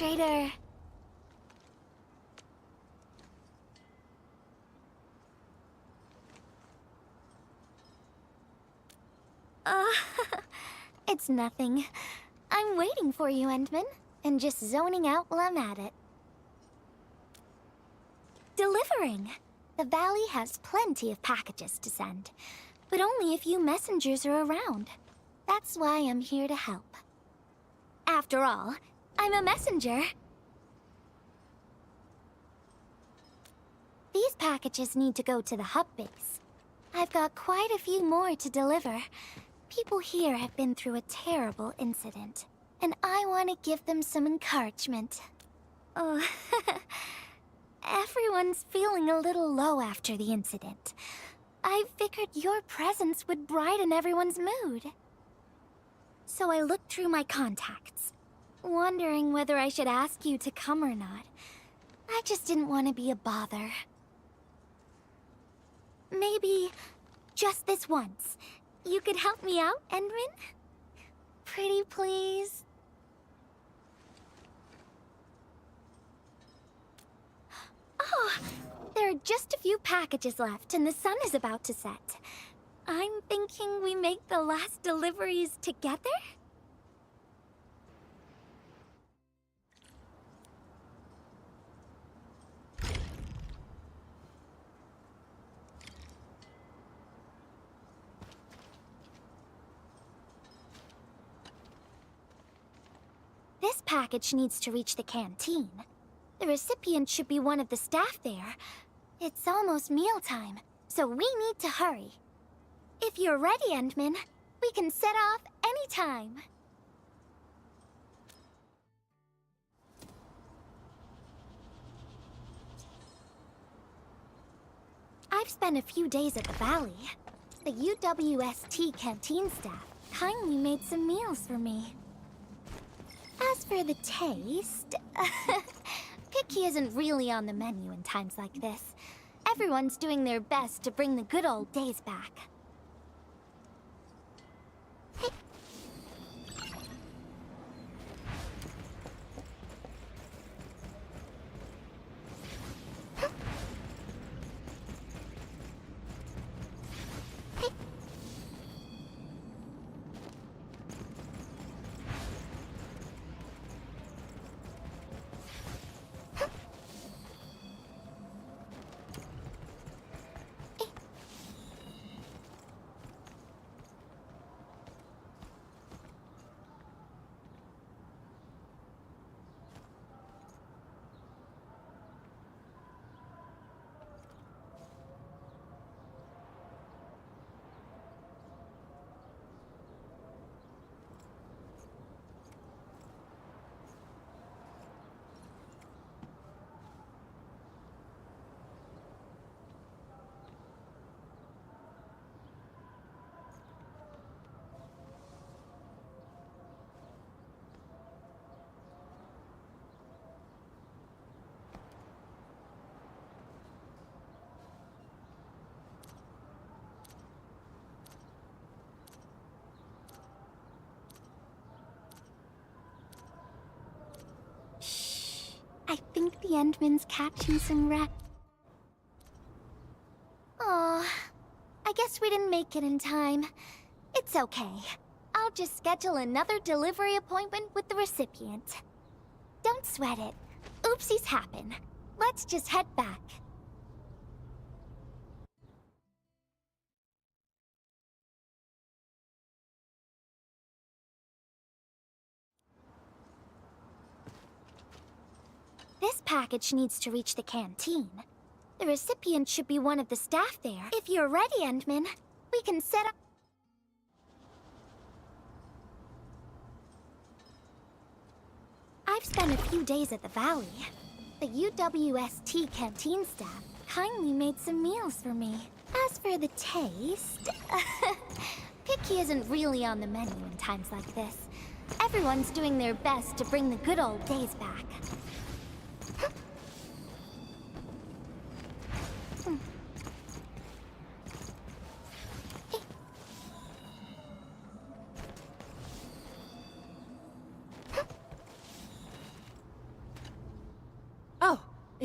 Traitor. Uh, it's nothing. I'm waiting for you, Endman, and just zoning out while I'm at it. Delivering! The valley has plenty of packages to send, but only a few messengers are around. That's why I'm here to help. After all, I'm a messenger. These packages need to go to the hub base. I've got quite a few more to deliver. People here have been through a terrible incident, and I want to give them some encouragement. Oh, everyone's feeling a little low after the incident. I figured your presence would brighten everyone's mood. So I looked through my contacts, wondering whether I should ask you to come or not. I just didn't want to be a bother. Maybe just this once. You could help me out, Endman? Pretty please? Oh, there are just a few packages left and the sun is about to set. I'm thinking we make the last deliveries together? This package needs to reach the canteen. The recipient should be one of the staff there. It's almost mealtime, so we need to hurry. If you're ready, Endman, we can set off anytime. I've spent a few days at the valley. The UWST canteen staff kindly made some meals for me. As for the taste, picky isn't really on the menu in times like this. Everyone's doing their best to bring the good old days back. Hey. I think the Endman's catching some rat. Aw, I guess we didn't make it in time. It's okay. I'll just schedule another delivery appointment with the recipient. Don't sweat it. Oopsies happen. Let's just head back. This package needs to reach the canteen. The recipient should be one of the staff there. If you're ready, Endman, we can set up... I've spent a few days at the valley. The UWST canteen staff kindly made some meals for me. As for the taste... picky isn't really on the menu in times like this. Everyone's doing their best to bring the good old days back.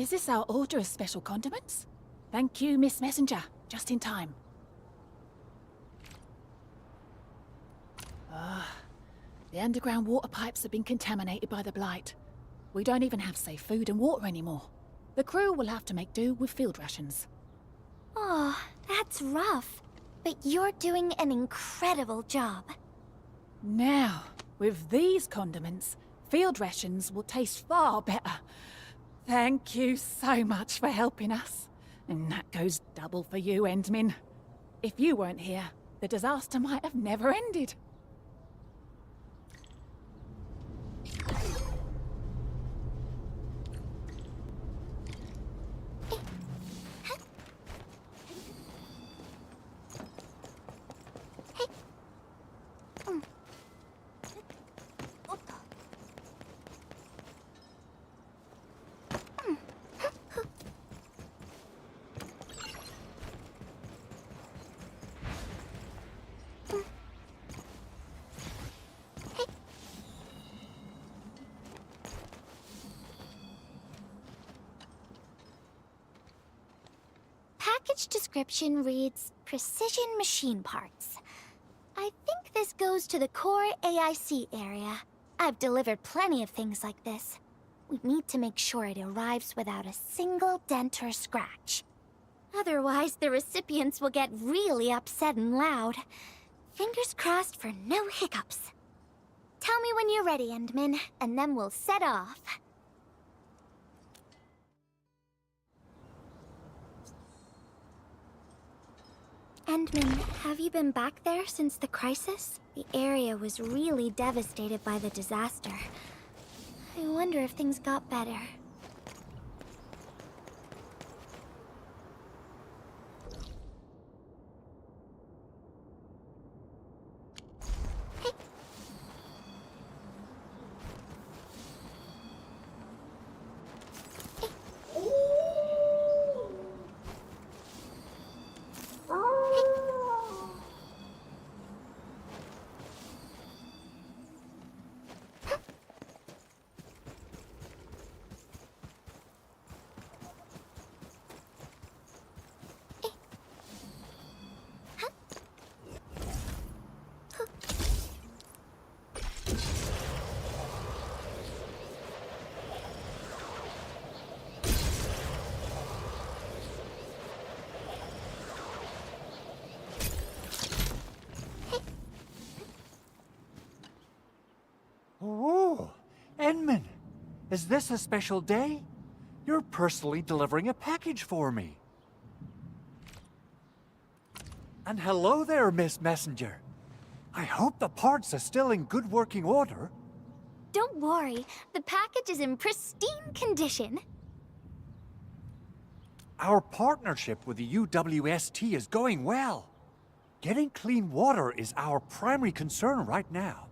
Is this our order of special condiments? Thank you, Miss Messenger. Just in time. The underground water pipes have been contaminated by the blight. We don't even have safe food and water anymore. The crew will have to make do with field rations. Oh, that's rough. But you're doing an incredible job. Now, with these condiments, field rations will taste far better. Thank you so much for helping us. And that goes double for you, Endmin. If you weren't here, the disaster might have never ended. Package description reads, Precision Machine Parts. I think this goes to the core AIC area. I've delivered plenty of things like this. We need to make sure it arrives without a single dent or scratch. Otherwise, the recipients will get really upset and loud. Fingers crossed for no hiccups. Tell me when you're ready, Endmin, and then we'll set off. Endmin, have you been back there since the crisis? The area was really devastated by the disaster. I wonder if things got better. Oh, Enman, is this a special day? You're personally delivering a package for me. And hello there, Miss Messenger. I hope the parts are still in good working order. Don't worry, the package is in pristine condition. Our partnership with the UWST is going well. Getting clean water is our primary concern right now.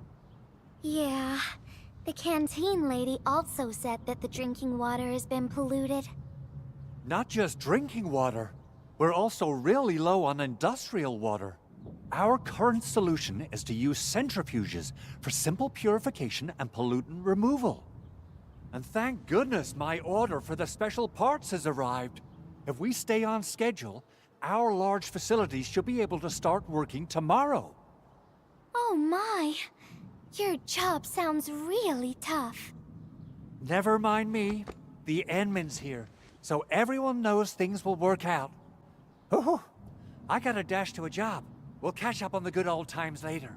Yeah, the canteen lady also said that the drinking water has been polluted. Not just drinking water, we're also really low on industrial water. Our current solution is to use centrifuges for simple purification and pollutant removal. And thank goodness my order for the special parts has arrived. If we stay on schedule, our large facilities should be able to start working tomorrow. Oh my! Your job sounds really tough. Never mind me. The Enman's here, so everyone knows things will work out. Oh, I gotta dash to a job. We'll catch up on the good old times later.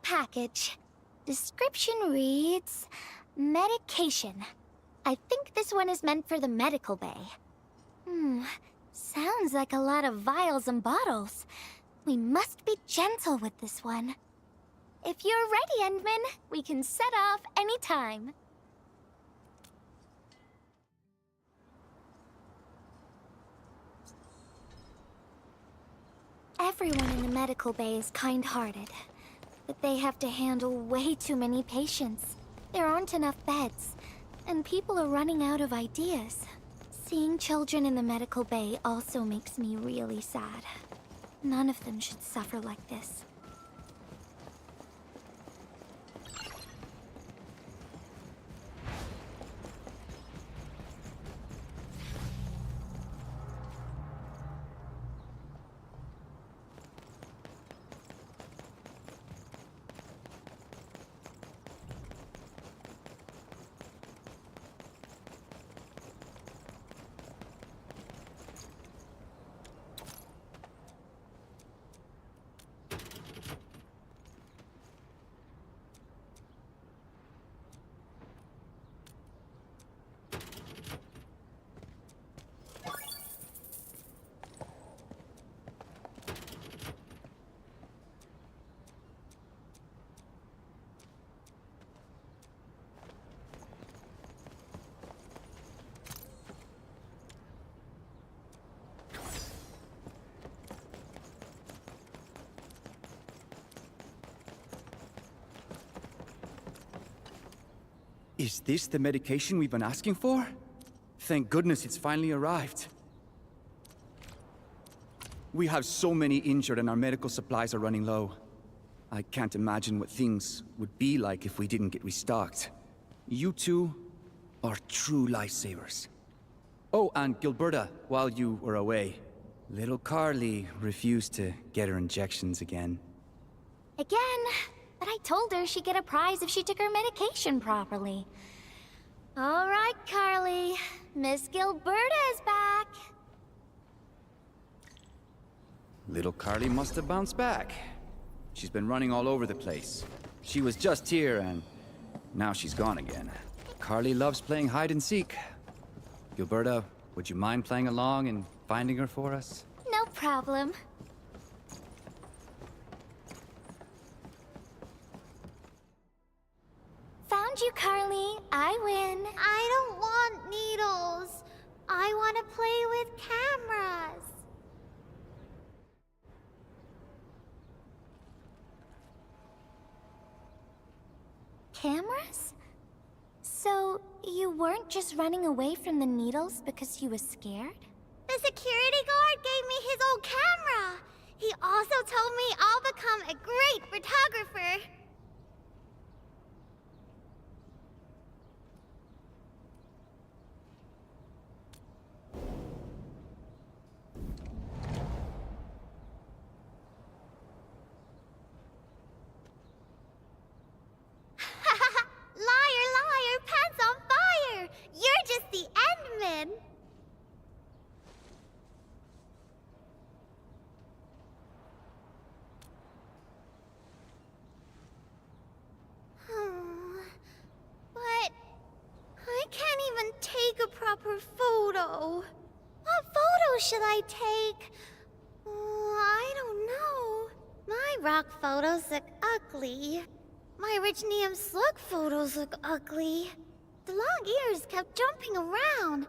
Package. Description reads, medication. I think this one is meant for the medical bay. Sounds like a lot of vials and bottles. We must be gentle with this one. If you're ready, Endman, we can set off anytime. Everyone in the medical bay is kind-hearted, but they have to handle way too many patients. There aren't enough beds, and people are running out of ideas. Seeing children in the medical bay also makes me really sad. None of them should suffer like this. Is this the medication we've been asking for? Thank goodness it's finally arrived. We have so many injured and our medical supplies are running low. I can't imagine what things would be like if we didn't get restocked. You two are true lifesavers. Oh, and Gilberta, while you were away, little Carly refused to get her injections again. Again, but I told her she'd get a prize if she took her medication properly. All right, Carly. Miss Gilberta is back. Little Carly must have bounced back. She's been running all over the place. She was just here and now she's gone again. Carly loves playing hide and seek. Gilberta, would you mind playing along and finding her for us? No problem. Found you, Carly. I win. I don't want needles. I want to play with cameras. Cameras? So, you weren't just running away from the needles because you were scared? The security guard gave me his old camera. He also told me I'll become a great photographer. Liar, liar, pants on fire! You're just the Endman! But I can't even take a proper photo. What photo should I take? I don't know. My rock photos look ugly. My Originium slug photos look ugly. The long ears kept jumping around,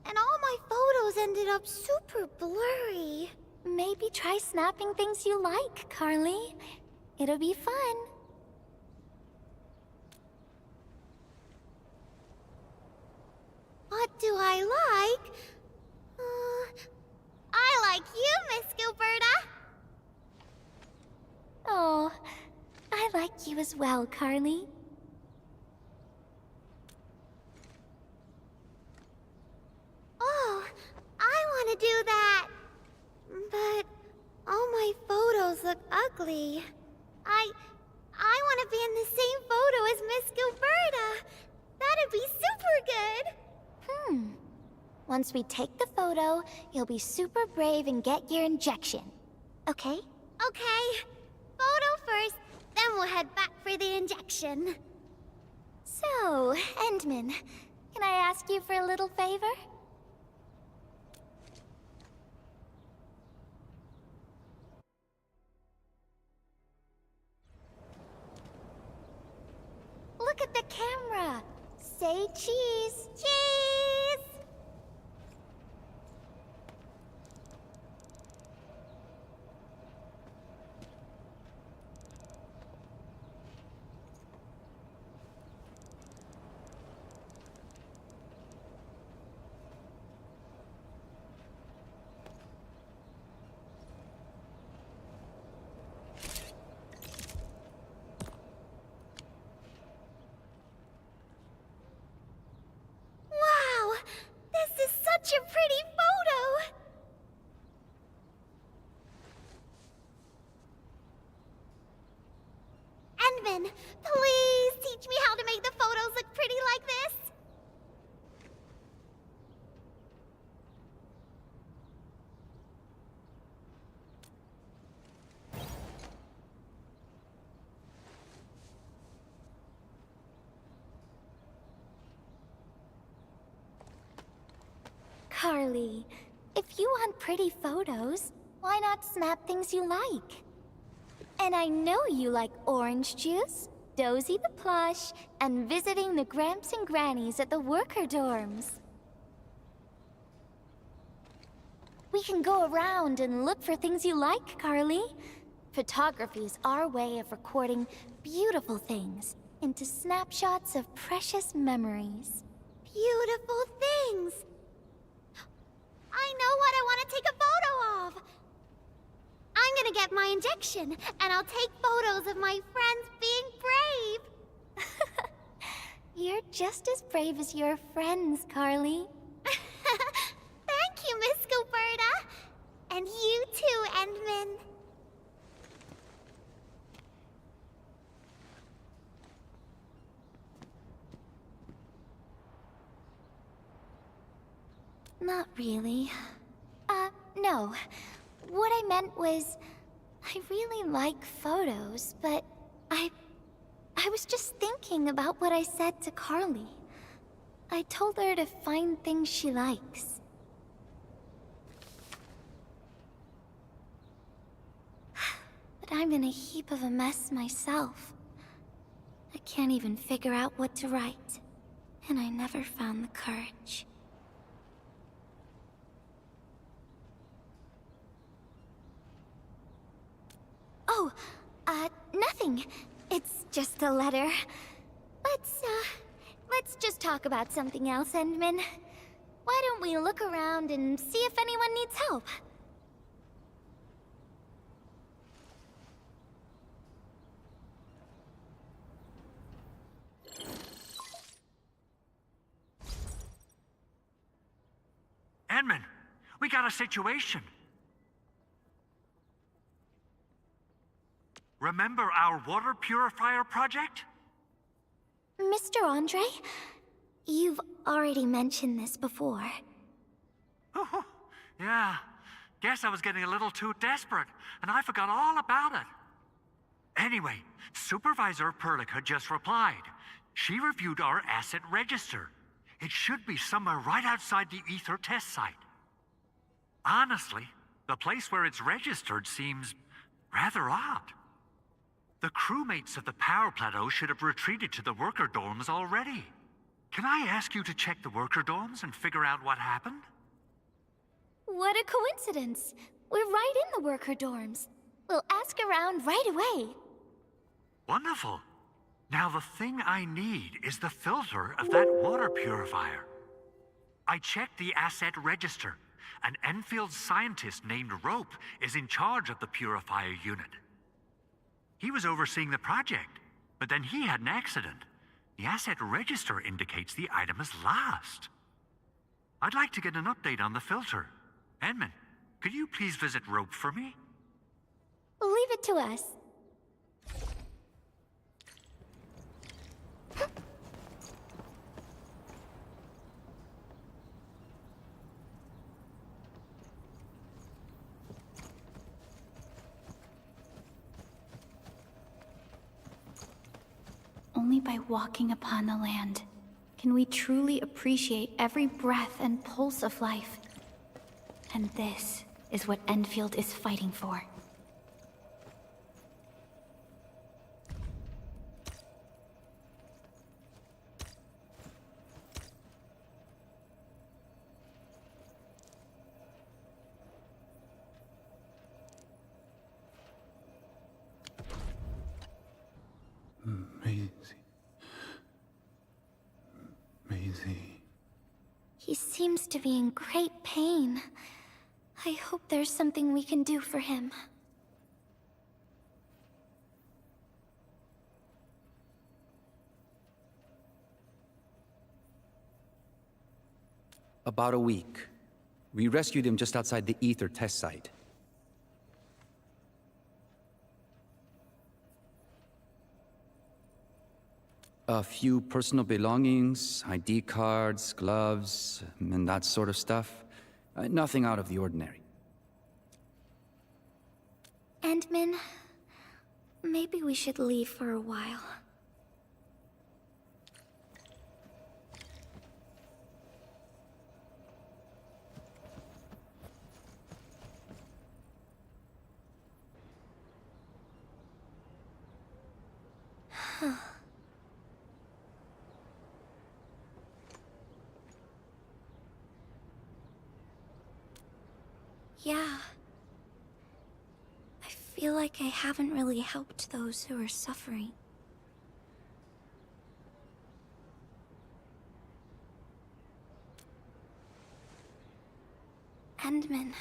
and all my photos ended up super blurry. Maybe try snapping things you like, Carly. It'll be fun. What do I like? I like you, Miss Gilberta. Oh, I like you as well, Carly. Oh, I want to do that. But all my photos look ugly. I want to be in the same photo as Miss Gilberta. That'd be super good. Once we take the photo, you'll be super brave and get your injection. Okay? Okay. Photo first, then we'll head back for the injection. So, Endman, can I ask you for a little favor? at the camera. Say cheese. Cheese! Wow! This is such a pretty photo! Endman, please teach me how to make the photos look pretty like this! Carly, if you want pretty photos, why not snap things you like? And I know you like orange juice, Dozy the plush, and visiting the Gramps and Grannies at the worker dorms. We can go around and look for things you like, Carly. Photography's our way of recording beautiful things into snapshots of precious memories. Beautiful things! I know what I want to take a photo of! I'm gonna get my injection, and I'll take photos of my friends being brave! You're just as brave as your friends, Carly. Thank you, Miss Gilberta! And you too, Endman. Not really. No. What I meant was, I really like photos, but I was just thinking about what I said to Carly. I told her to find things she likes. But I'm in a heap of a mess myself. I can't even figure out what to write, and I never found the courage. Oh, nothing. It's just a letter. Let's just talk about something else, Endman. Why don't we look around and see if anyone needs help? Endman, we got a situation. Remember our water purifier project? Mr. Andre, you've already mentioned this before. Yeah. Guess I was getting a little too desperate, and I forgot all about it. Anyway, Supervisor Perlica just replied. She reviewed our asset register. It should be somewhere right outside the Ether test site. Honestly, the place where it's registered seems rather odd. The crewmates of the power plateau should have retreated to the worker dorms already. Can I ask you to check the worker dorms and figure out what happened? What a coincidence. We're right in the worker dorms. We'll ask around right away. Wonderful. Now the thing I need is the filter of that water purifier. I checked the asset register. An endfield scientist named Rope is in charge of the purifier unit. He was overseeing the project, but then he had an accident. The asset register indicates the item is lost. I'd like to get an update on the filter. Endman, could you please visit Rope for me? Leave it to us. Only by walking upon the land can we truly appreciate every breath and pulse of life. And this is what Enfield is fighting for. easy. He seems to be in great pain. I hope there's something we can do for him. About a week. We rescued him just outside the Ether test site. A few personal belongings, ID cards, gloves, and that sort of stuff. Nothing out of the ordinary. Endman, maybe we should leave for a while. Yeah. I feel like I haven't really helped those who are suffering. Endman,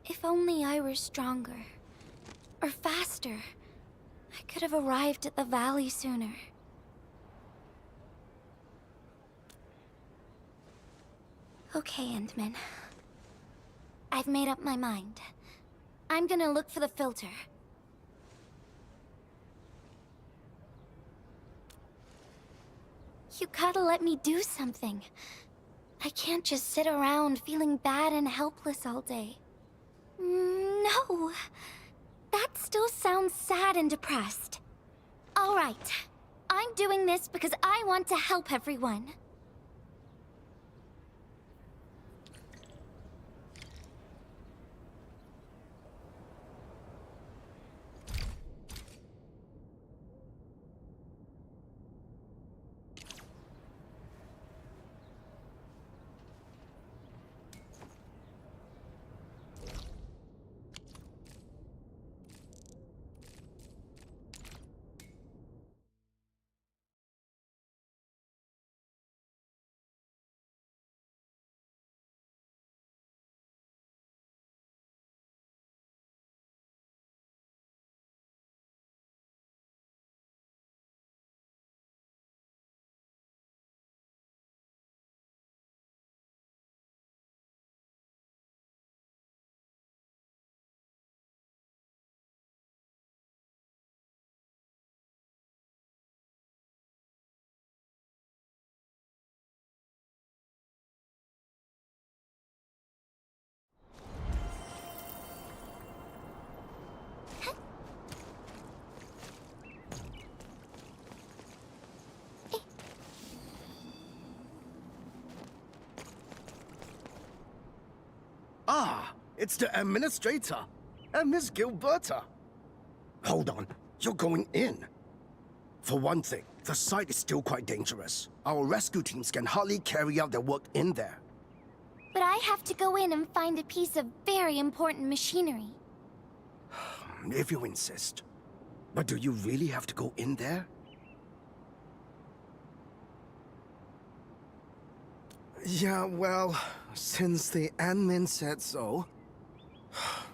if only I were stronger. Or faster. I could have arrived at the valley sooner. Okay, Endman. I've made up my mind. I'm gonna look for the filter. You gotta let me do something. I can't just sit around feeling bad and helpless all day. No! That still sounds sad and depressed. All right. I'm doing this because I want to help everyone. Ah, it's the administrator and Miss Gilberta. Hold on, you're going in. For one thing, the site is still quite dangerous. Our rescue teams can hardly carry out their work in there. But I have to go in and find a piece of very important machinery. If you insist. But do you really have to go in there? Yeah, well, since the admin said so...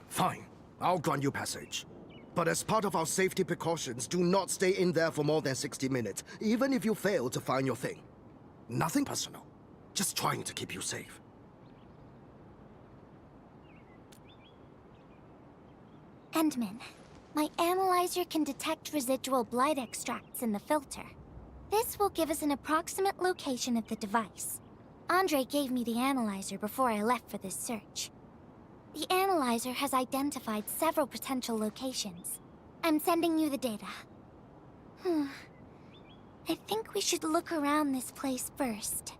Fine, I'll grant you passage. But as part of our safety precautions, do not stay in there for more than 60 minutes, even if you fail to find your thing. Nothing personal. Just trying to keep you safe. Endman, my analyzer can detect residual blight extracts in the filter. This will give us an approximate location of the device. Andre gave me the analyzer before I left for this search. The analyzer has identified several potential locations. I'm sending you the data. I think we should look around this place first.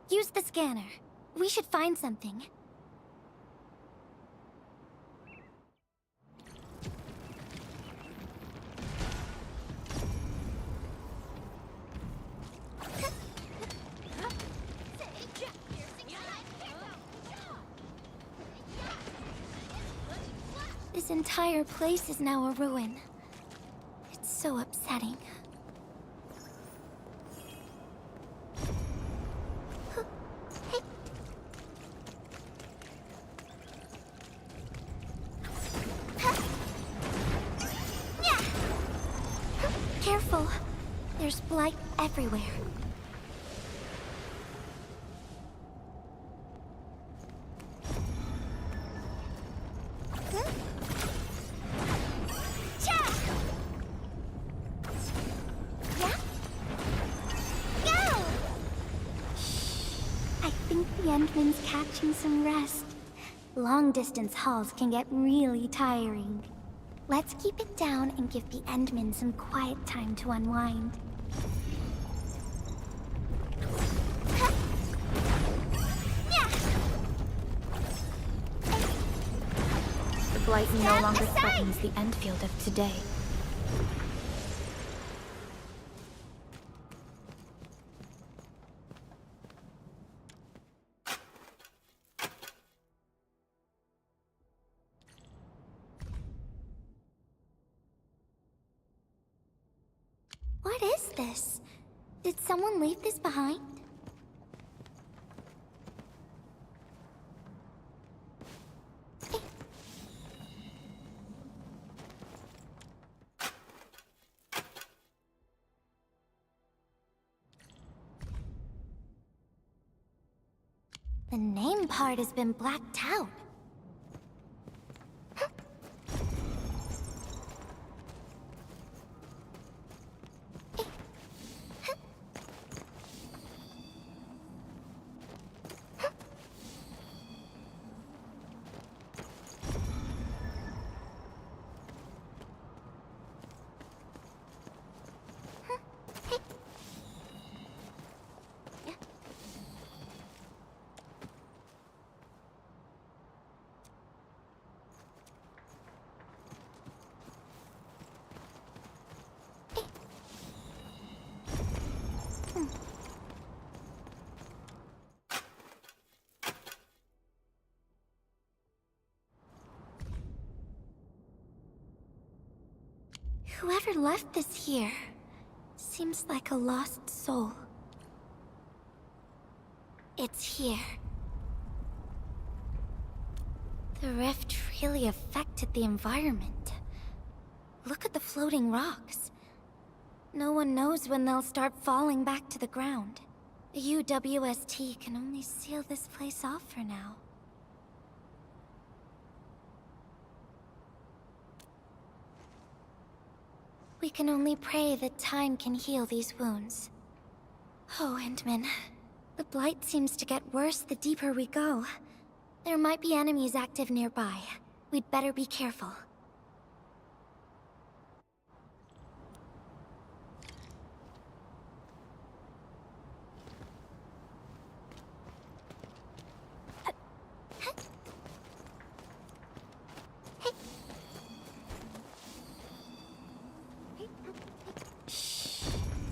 Use the scanner. We should find something. This entire place is now a ruin. It's so upsetting. careful. There's blight everywhere. I think the Endman's catching some rest. Long-distance hauls can get really tiring. Let's keep it down and give the Endman some quiet time to unwind. The blight no longer threatens the endfield of today. What is this? Did someone leave this behind? The name part has been blacked out. Whoever left this here seems like a lost soul. It's here. The rift really affected the environment. Look at the floating rocks. No one knows when they'll start falling back to the ground. The UWST can only seal this place off for now. We can only pray that time can heal these wounds. Oh, Endman. The blight seems to get worse the deeper we go. There might be enemies active nearby. We'd better be careful.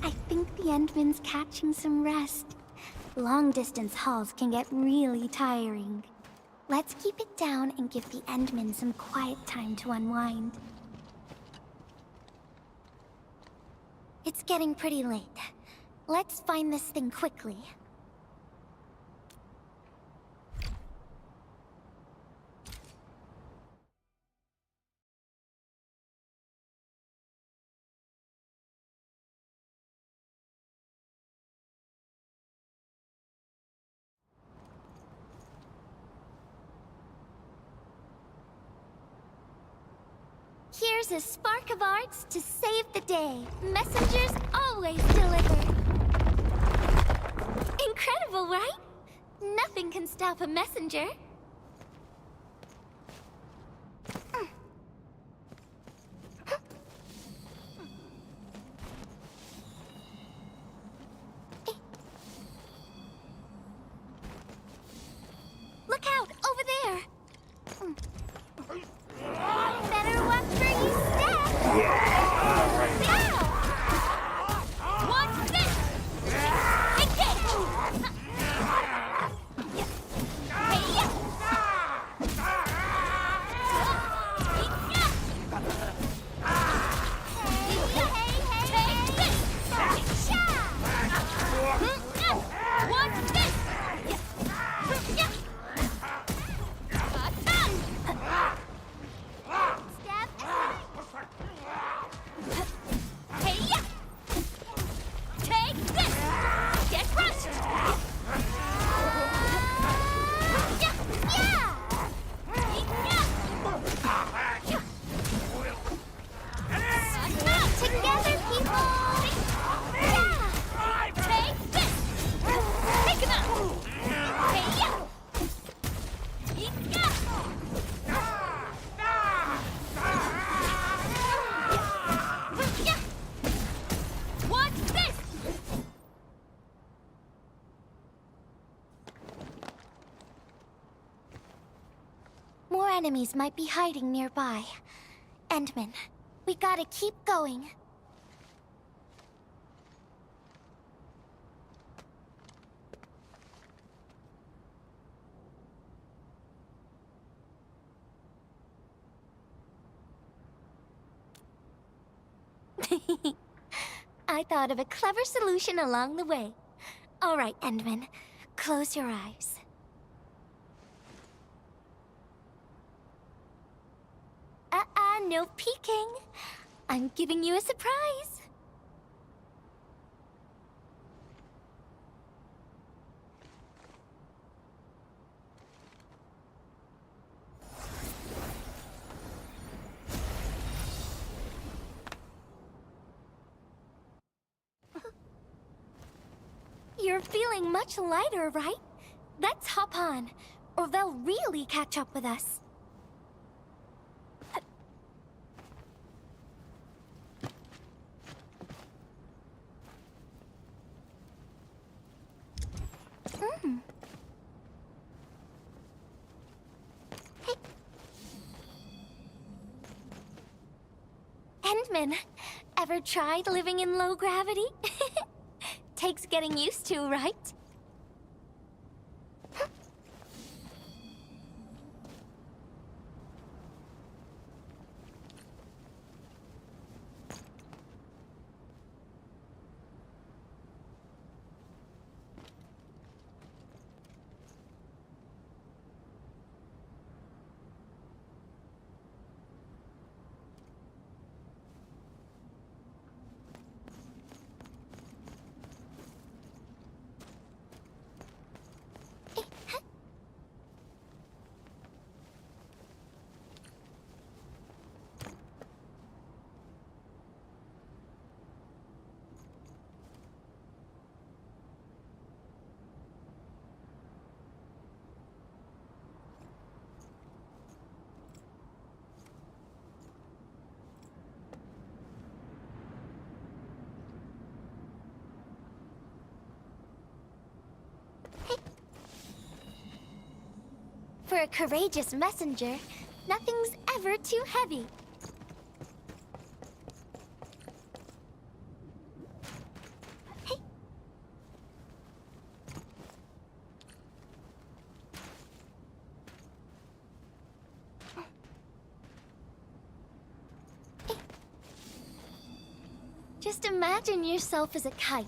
I think the Endman's catching some rest. Long-distance hauls can get really tiring. Let's keep it down and give the Endman some quiet time to unwind. It's getting pretty late. Let's find this thing quickly. Here's a spark of arts to save the day. Messengers always deliver. Incredible, right? Nothing can stop a messenger. Look out, over there! Better watch where you step! Now! Watch this! Engage! Hey, yeah! enemies might be hiding nearby. Endman, we gotta keep going. I thought of a clever solution along the way. All right, Endman, close your eyes. No peeking. I'm giving you a surprise. You're feeling much lighter, right? Let's hop on, or they'll really catch up with us. Endman, ever tried living in low gravity? Takes getting used to, right? For a courageous messenger, nothing's ever too heavy. Hey. Just imagine yourself as a kite,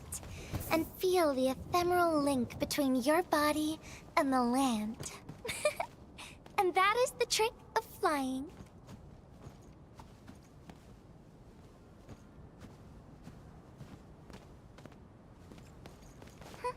and feel the ephemeral link between your body and the land. And that is the trick of flying. Hey.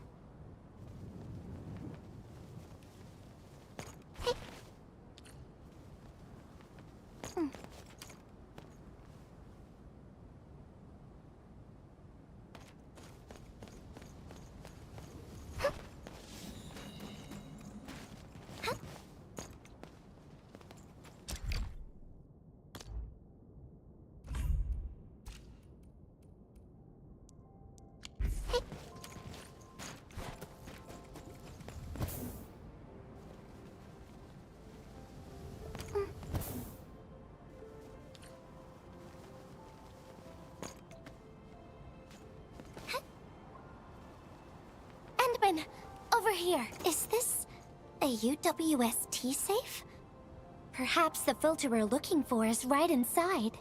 Endman, over here. Is this a UWST safe? Perhaps the filter we're looking for is right inside.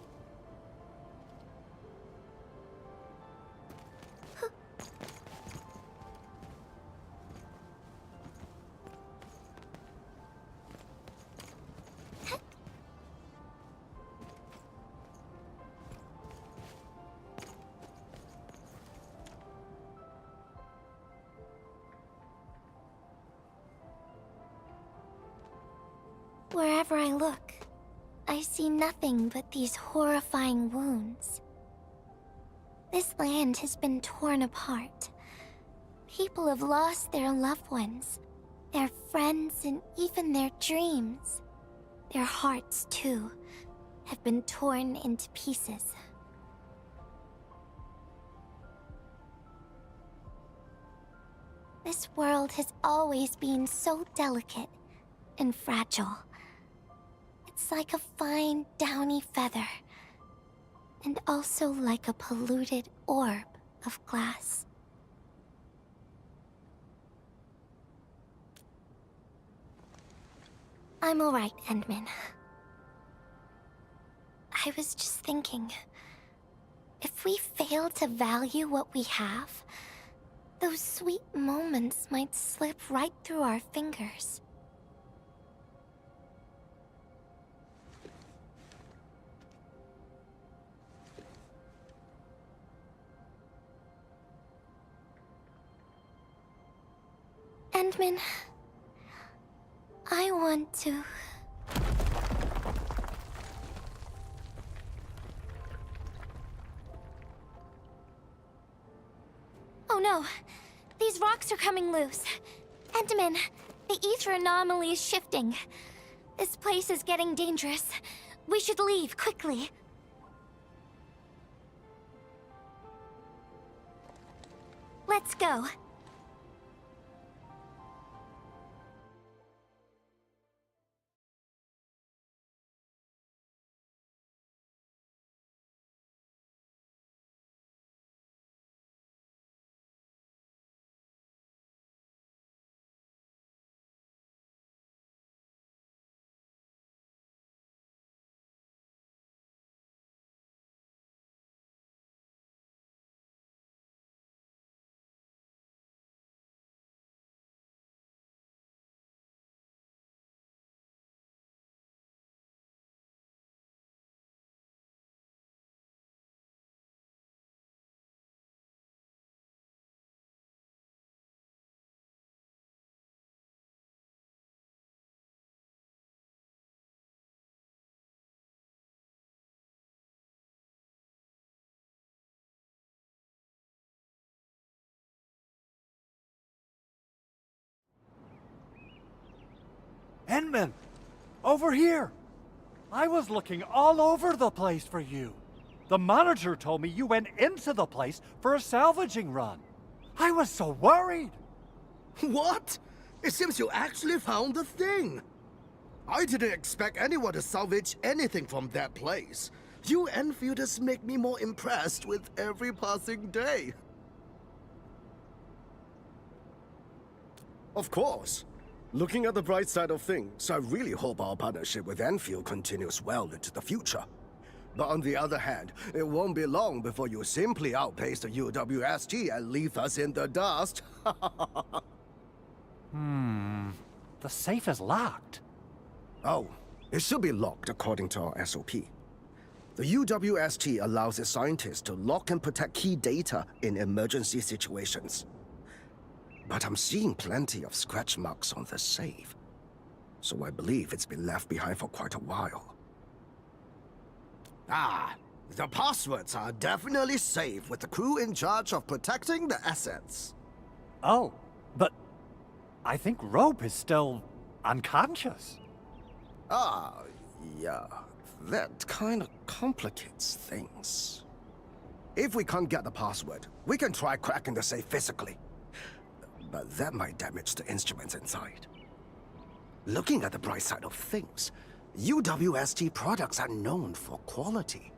Wherever I look, I see nothing but these horrifying wounds. This land has been torn apart. People have lost their loved ones, their friends, and even their dreams. Their hearts, too, have been torn into pieces. This world has always been so delicate and fragile. It's like a fine, downy feather. And also like a polluted orb of glass. I'm alright, Endman. I was just thinking, if we fail to value what we have, those sweet moments might slip right through our fingers. Endman, I want to... Oh no! These rocks are coming loose. Enderman, the ether anomaly is shifting. This place is getting dangerous. We should leave, quickly. Let's go. Endman! Over here! I was looking all over the place for you. The monitor told me you went into the place for a salvaging run. I was so worried! What? It seems you actually found the thing. I didn't expect anyone to salvage anything from that place. You Enfielders make me more impressed with every passing day. Of course. Looking at the bright side of things, I really hope our partnership with Enfield continues well into the future. But on the other hand, it won't be long before you simply outpace the UWST and leave us in the dust. The safe is locked. Oh, it should be locked according to our SOP. The UWST allows its scientists to lock and protect key data in emergency situations. But I'm seeing plenty of scratch marks on the safe, so I believe it's been left behind for quite a while. Ah, the passwords are definitely safe with the crew in charge of protecting the assets. Oh, but I think Rope is still unconscious. Ah, yeah, that kind of complicates things. If we can't get the password, we can try cracking the safe physically. But that might damage the instruments inside. Looking at the bright side of things, UWST products are known for quality.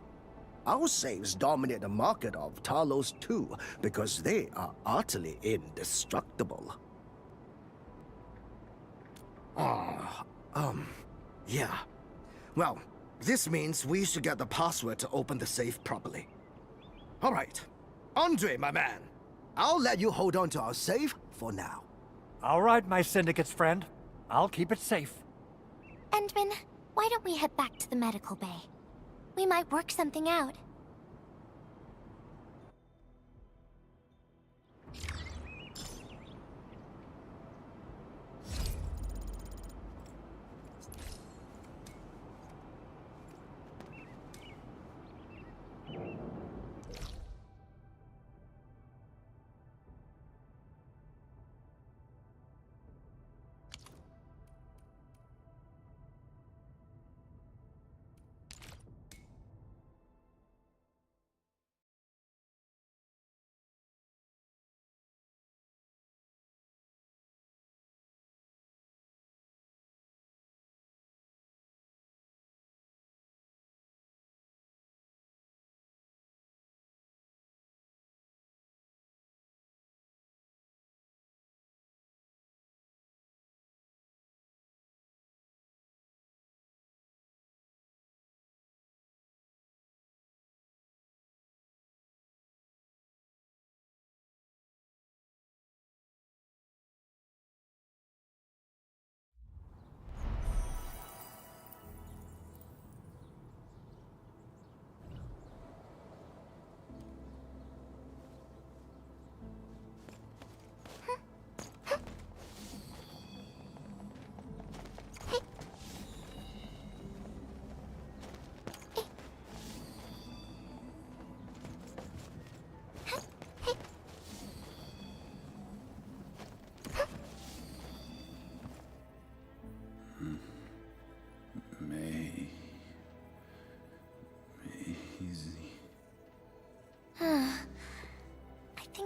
Our safes dominate the market of Talos too, because they are utterly indestructible. Yeah. Well, this means we should get the password to open the safe properly. All right. Andre, my man. I'll let you hold on to our safe for now. All right, my syndicate's friend. I'll keep it safe. Endman, why don't we head back to the medical bay? We might work something out.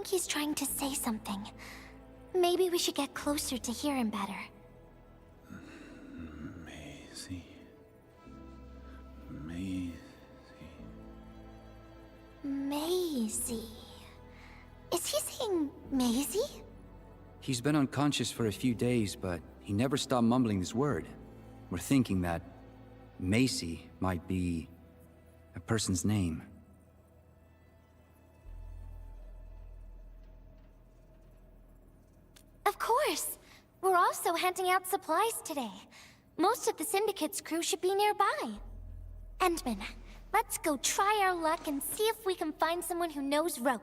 think he's trying to say something. Maybe we should get closer to hear him better. Maisie. Maisie. Maisie. Is he saying Maisie? He's been unconscious for a few days, but he never stopped mumbling this word. We're thinking that Macy might be a person's name. Of course. We're also handing out supplies today. Most of the Syndicate's crew should be nearby. Endman, let's go try our luck and see if we can find someone who knows rope.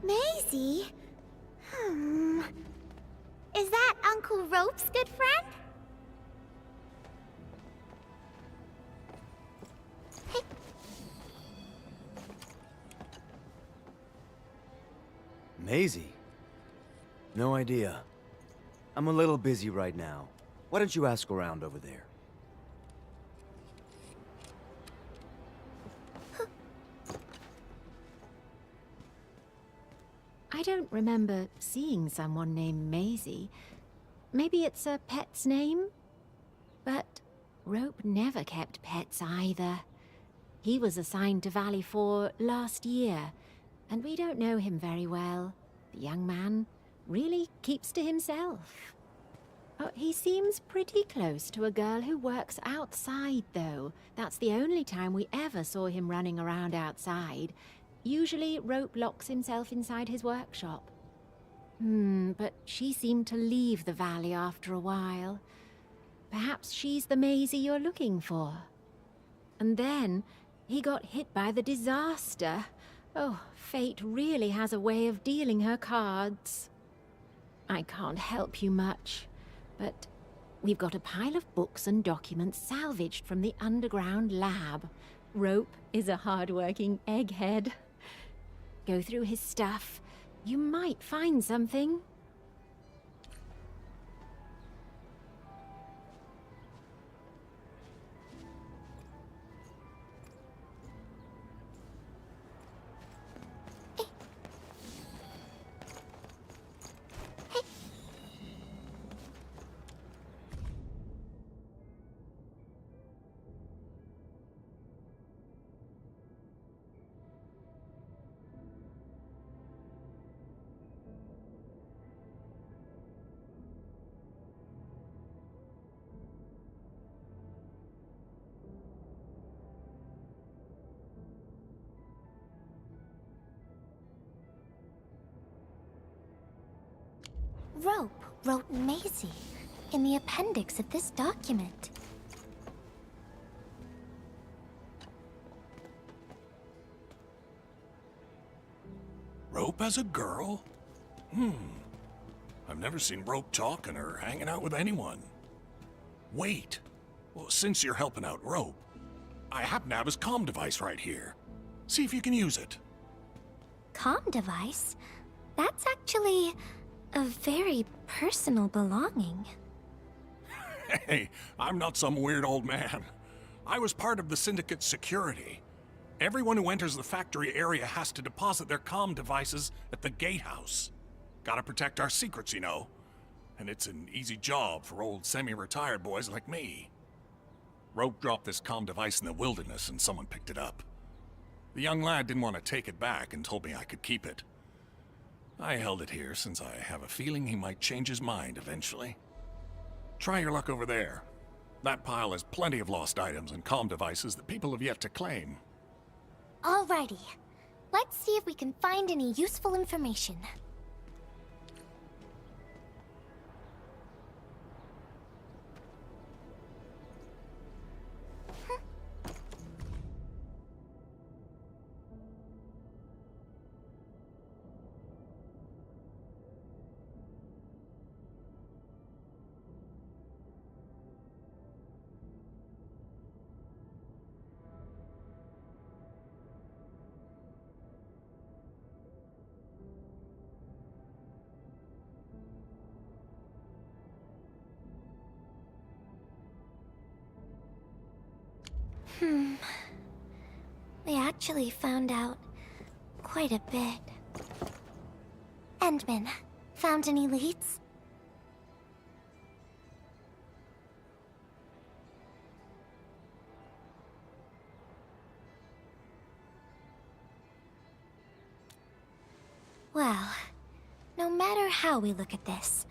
Maisie? Is that Uncle Rope's good friend? Hey. Maisie? No idea. I'm a little busy right now. Why don't you ask around over there? I don't remember seeing someone named Maisie. Maybe it's a pet's name? But Rope never kept pets either. He was assigned to Valley 4 last year, and we don't know him very well. The young man really keeps to himself. Oh, he seems pretty close to a girl who works outside, though. That's the only time we ever saw him running around outside. Usually, Rope locks himself inside his workshop. But she seemed to leave the valley after a while. Perhaps she's the Maisie you're looking for. And then, he got hit by the disaster. Oh, fate really has a way of dealing her cards. I can't help you much, but we've got a pile of books and documents salvaged from the underground lab. Rope is a hard-working egghead. Go through his stuff. You might find something. Rope wrote Maisie in the appendix of this document. Rope as a girl? I've never seen Rope talking or hanging out with anyone. Wait. Well, since you're helping out Rope, I happen to have his comm device right here. See if you can use it. Comm device? That's actually a very personal belonging. Hey, I'm not some weird old man. I was part of the Syndicate's security. Everyone who enters the factory area has to deposit their comm devices at the gatehouse. Gotta protect our secrets, you know. And it's an easy job for old semi-retired boys like me. Rope dropped this comm device in the wilderness and someone picked it up. The young lad didn't want to take it back and told me I could keep it. I held it here since I have a feeling he might change his mind eventually. Try your luck over there. That pile has plenty of lost items and comm devices that people have yet to claim. Alrighty. Let's see if we can find any useful information. We actually found out quite a bit. Endman, found any leads? Well, no matter how we look at this,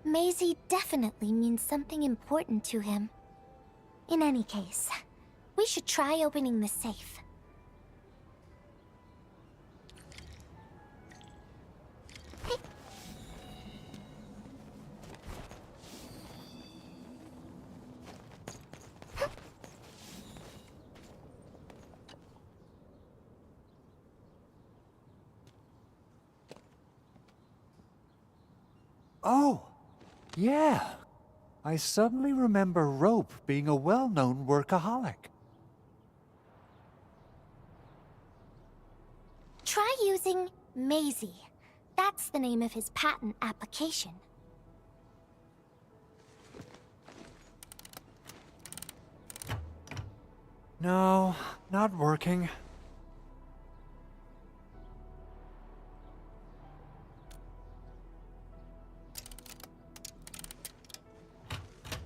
Maisie definitely means something important to him. In any case, we should try opening the safe. Oh, yeah. I suddenly remember Rope being a well-known workaholic. Try using Maisie. That's the name of his patent application. No, not working.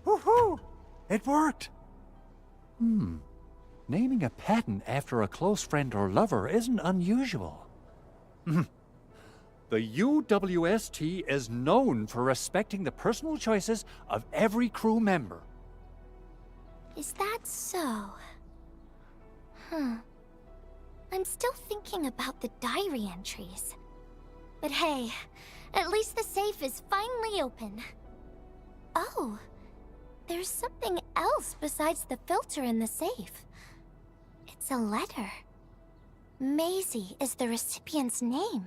Woohoo! It worked! Naming a patent after a close friend or lover isn't unusual. The UWST is known for respecting the personal choices of every crew member. Is that so? I'm still thinking about the diary entries. But hey, at least the safe is finally open. Oh, there's something else besides the filter in the safe. It's a letter. Maisie is the recipient's name.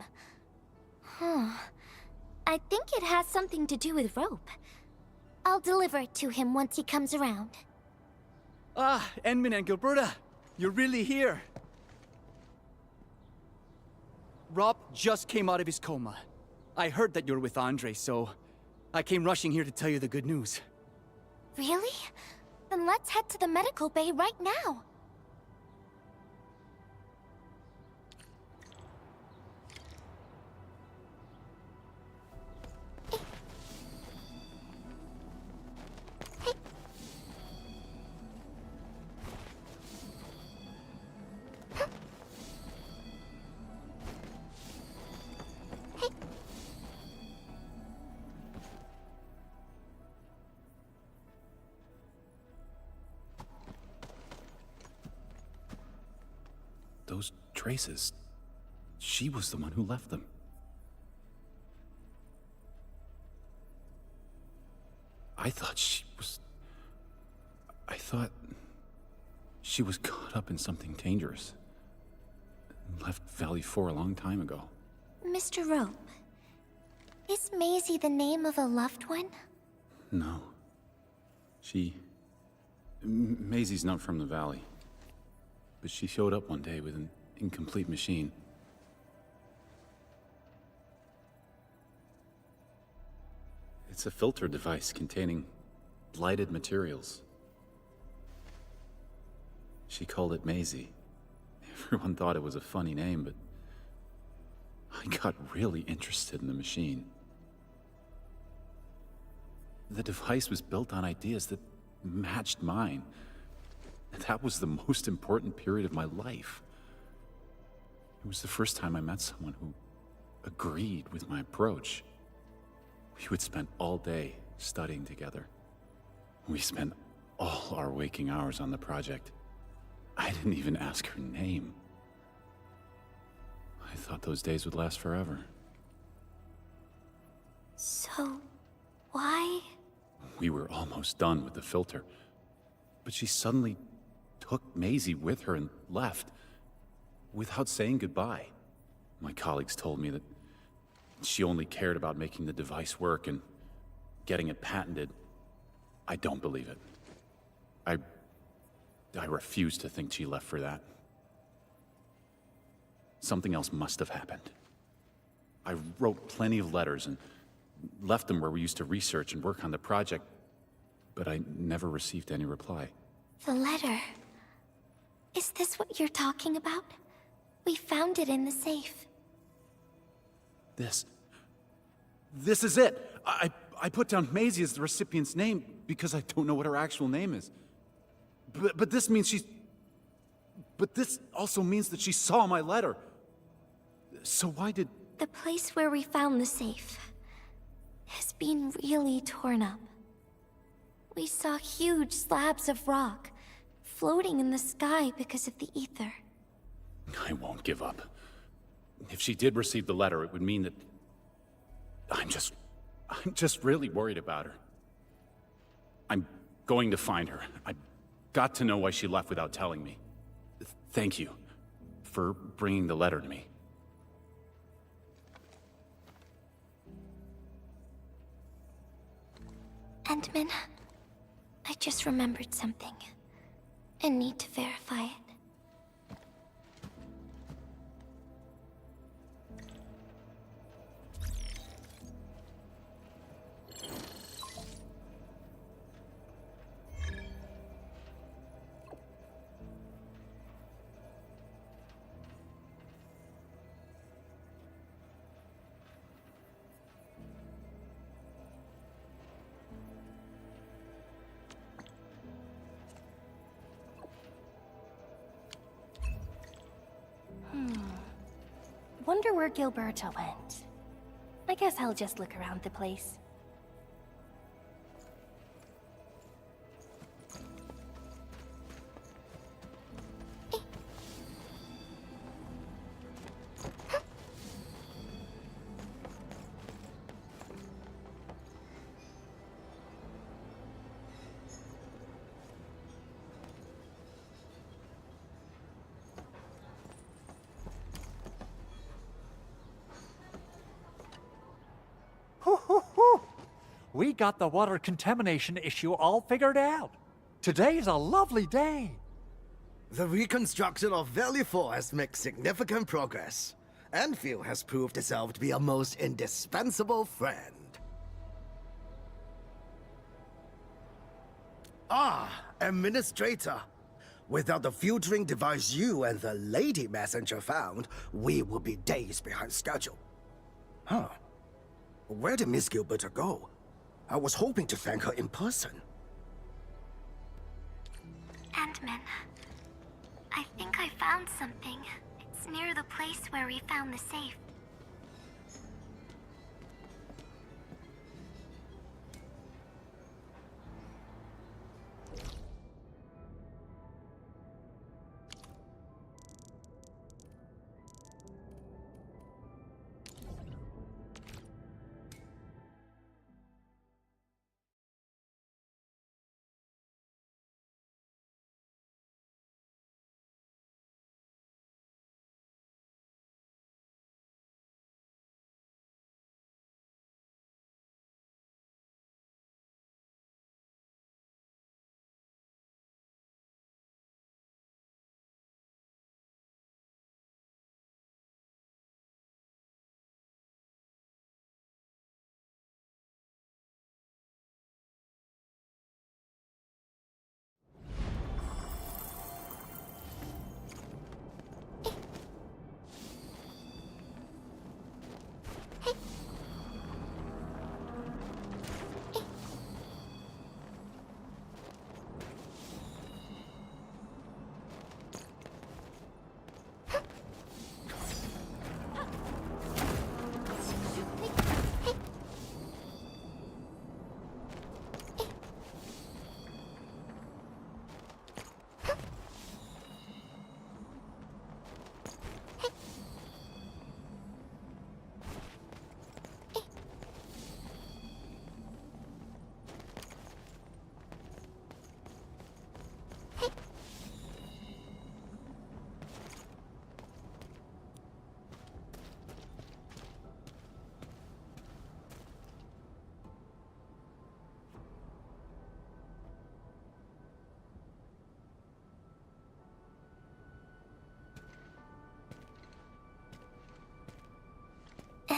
I think it has something to do with Rope. I'll deliver it to him once he comes around. Ah, Enmin and Gilberta, you're really here. Rob just came out of his coma. I heard that you're with Andre, so I came rushing here to tell you the good news. Really? Then let's head to the medical bay right now. Those traces. She was the one who left them. I thought she was caught up in something dangerous. Left Valley 4 a long time ago. Mr. Rope, is Maisie the name of a loved one? No. Maisie's not from the Valley. But she showed up one day with an incomplete machine. It's a filter device containing blighted materials. She called it Maisie. Everyone thought it was a funny name, but I got really interested in the machine. The device was built on ideas that matched mine. That was the most important period of my life. It was the first time I met someone who agreed with my approach. We would spend all day studying together. We spent all our waking hours on the project. I didn't even ask her name. I thought those days would last forever. So, why? We were almost done with the filter, but she suddenly took Maisie with her and left without saying goodbye. My colleagues told me that she only cared about making the device work and getting it patented. I don't believe it. I refuse to think she left for that. Something else must have happened. I wrote plenty of letters and left them where we used to research and work on the project, but I never received any reply. The letter. Is this what you're talking about? We found it in the safe. This is it! I put down Maisie as the recipient's name because I don't know what her actual name is. But this means she's... But this also means that she saw my letter. So why did... The place where we found the safe has been really torn up. We saw huge slabs of rock floating in the sky because of the ether. I won't give up. If she did receive the letter, it would mean that... I'm just really worried about her. I'm going to find her. I've got to know why she left without telling me. Thank you for bringing the letter to me. Endman, I just remembered something. I need to verify it. Wonder where Gilberta went. I guess I'll just look around the place. We got the water contamination issue all figured out. Today's a lovely day. The reconstruction of Valley 4 has made significant progress. Enfield has proved itself to be a most indispensable friend. Ah, Administrator. Without the filtering device you and the lady messenger found, we would be days behind schedule. Huh. Where did Miss Gilberta go? I was hoping to thank her in person. Endman, I think I found something. It's near the place where we found the safe.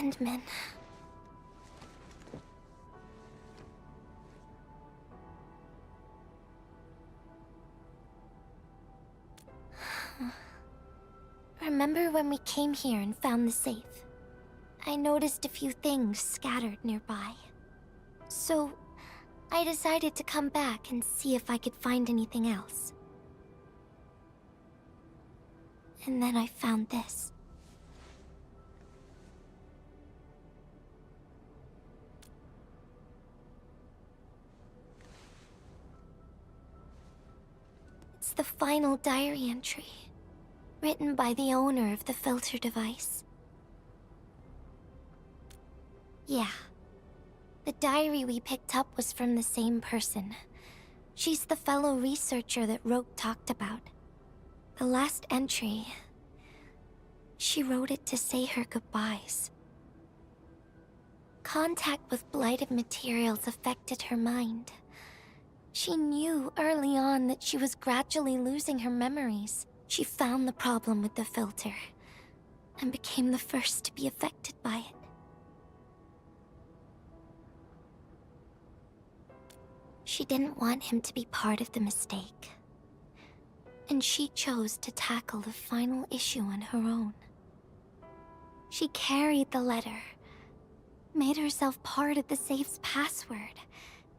Endman. Remember when we came here and found the safe? I noticed a few things scattered nearby. So, I decided to come back and see if I could find anything else. And then I found this. It's the final diary entry, written by the owner of the filter device. Yeah. The diary we picked up was from the same person. She's the fellow researcher that Roke talked about. The last entry... she wrote it to say her goodbyes. Contact with blighted materials affected her mind. She knew early on that she was gradually losing her memories. She found the problem with the filter, and became the first to be affected by it. She didn't want him to be part of the mistake. And she chose to tackle the final issue on her own. She carried the letter, made herself part of the safe's password,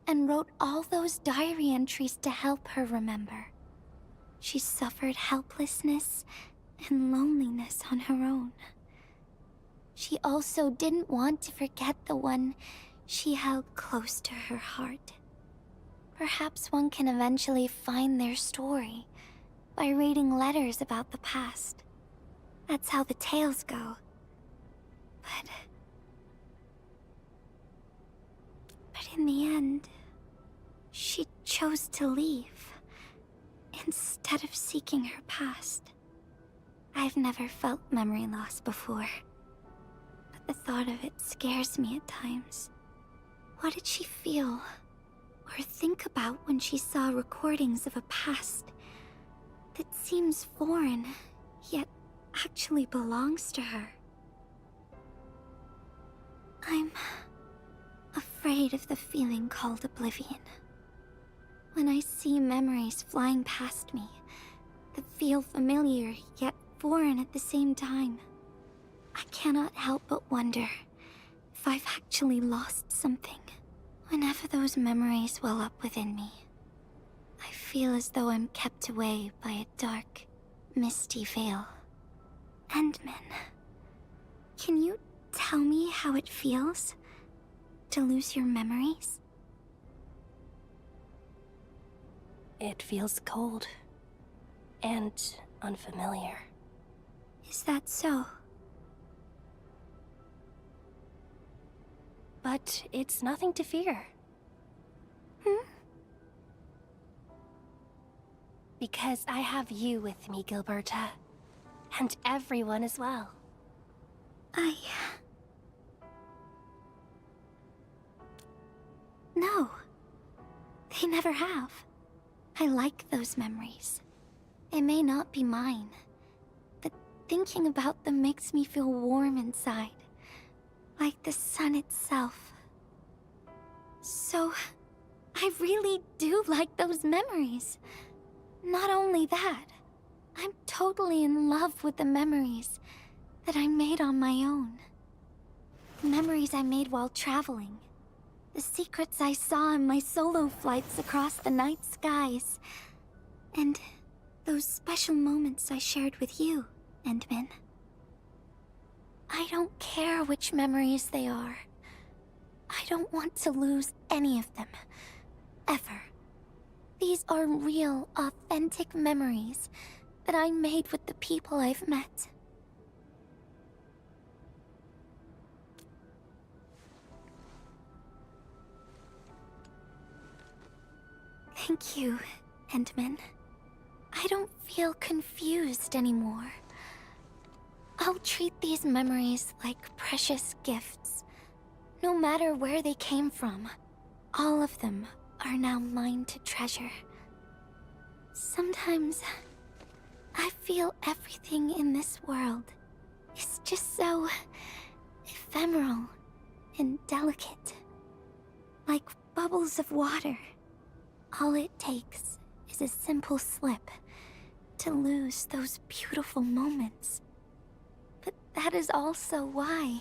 and wrote all those diary entries to help her remember. She suffered helplessness and loneliness on her own. She also didn't want to forget the one she held close to her heart. Perhaps one can eventually find their story by reading letters about the past. That's how the tales go. But in the end, she chose to leave instead of seeking her past. I've never felt memory loss before, but the thought of it scares me at times. What did she feel or think about when she saw recordings of a past that seems foreign, yet actually belongs to her? I'm afraid of the feeling called oblivion. When I see memories flying past me that feel familiar yet foreign at the same time, I cannot help but wonder if I've actually lost something. Whenever those memories well up within me, I feel as though I'm kept away by a dark, misty veil. Endman, can you tell me how it feels to lose your memories? It feels cold and unfamiliar. Is that so? But it's nothing to fear. Because I have you with me, Gilberta. And everyone as well. No. They never have. I like those memories. They may not be mine, but thinking about them makes me feel warm inside. Like the sun itself. So, I really do like those memories. Not only that, I'm totally in love with the memories that I made on my own. The memories I made while traveling. The secrets I saw in my solo flights across the night skies. And those special moments I shared with you, Endman. I don't care which memories they are. I don't want to lose any of them. Ever. These are real, authentic memories that I made with the people I've met. Thank you, Endman. I don't feel confused anymore. I'll treat these memories like precious gifts. No matter where they came from, all of them are now mine to treasure. Sometimes, I feel everything in this world is just so ephemeral and delicate, like bubbles of water. All it takes is a simple slip to lose those beautiful moments. But that is also why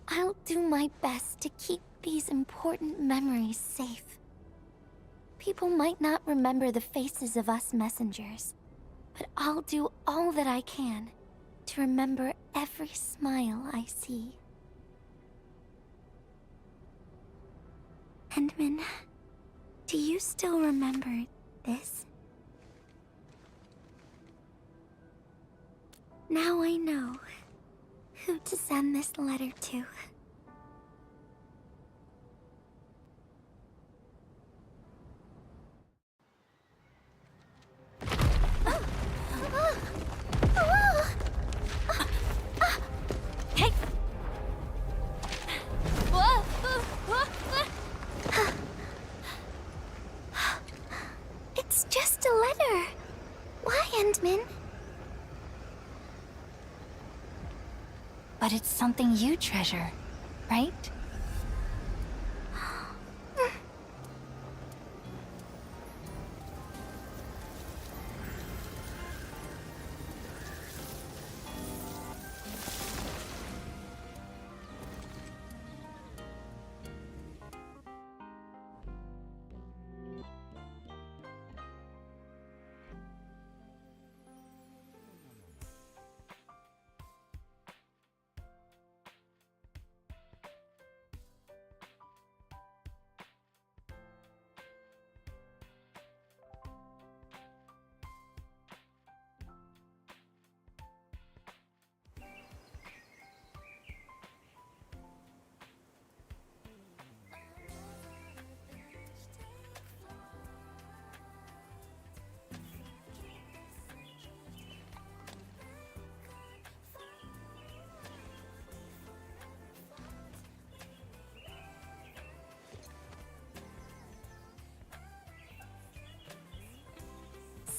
I'll do my best to keep these important memories safe. People might not remember the faces of us messengers, but I'll do all that I can to remember every smile I see. Endman, do you still remember this? Now I know who to send this letter to. Hey! It's just a letter. Why, Endman? But it's something you treasure, right?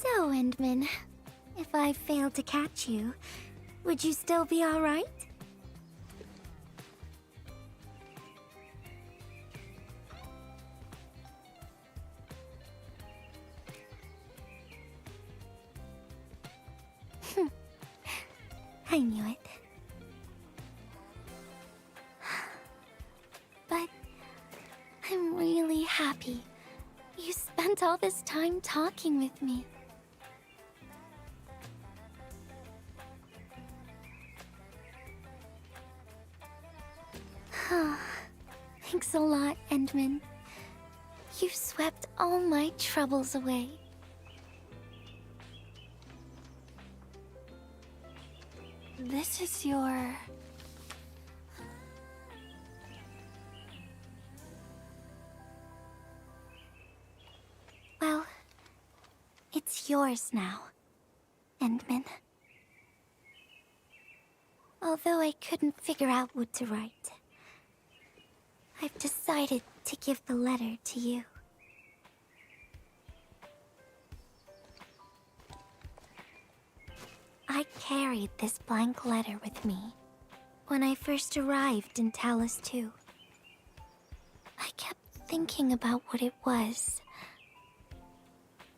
So, Endman, if I failed to catch you, would you still be alright? I knew it. But I'm really happy you spent all this time talking with me. Thanks a lot, Endman. You swept all my troubles away. This is your... Well, it's yours now, Endman. Although I couldn't figure out what to write, I've decided to give the letter to you. I carried this blank letter with me when I first arrived in Talus 2. I kept thinking about what it was.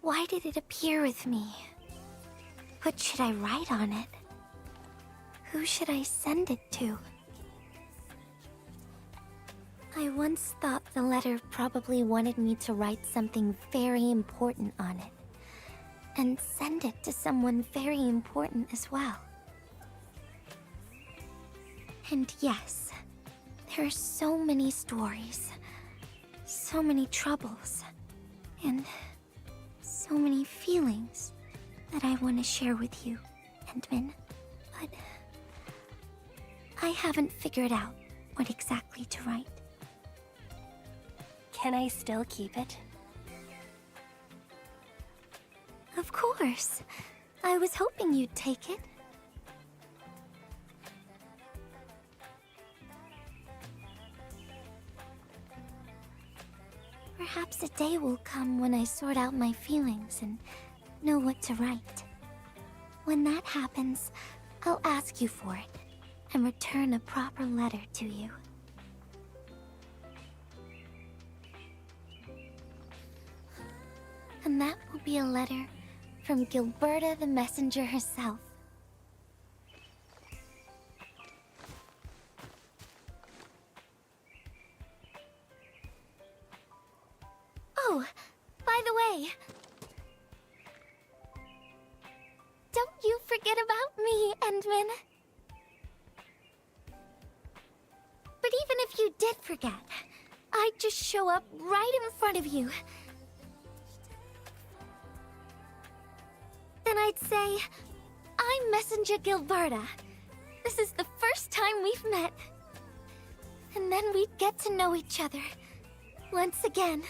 Why did it appear with me? What should I write on it? Who should I send it to? I once thought the letter probably wanted me to write something very important on it, and send it to someone very important as well. And yes, there are so many stories, so many troubles, and so many feelings that I want to share with you, Endman. But I haven't figured out what exactly to write. Can I still keep it? Of course. I was hoping you'd take it. Perhaps a day will come when I sort out my feelings and know what to write. When that happens, I'll ask you for it, and return a proper letter to you. And that will be a letter from Gilberta the Messenger herself. Oh, by the way, don't you forget about me, Endman. But even if you did forget, I'd just show up right in front of you. Then I'd say, I'm Messenger Gilberta. This is the first time we've met. And then we'd get to know each other once again.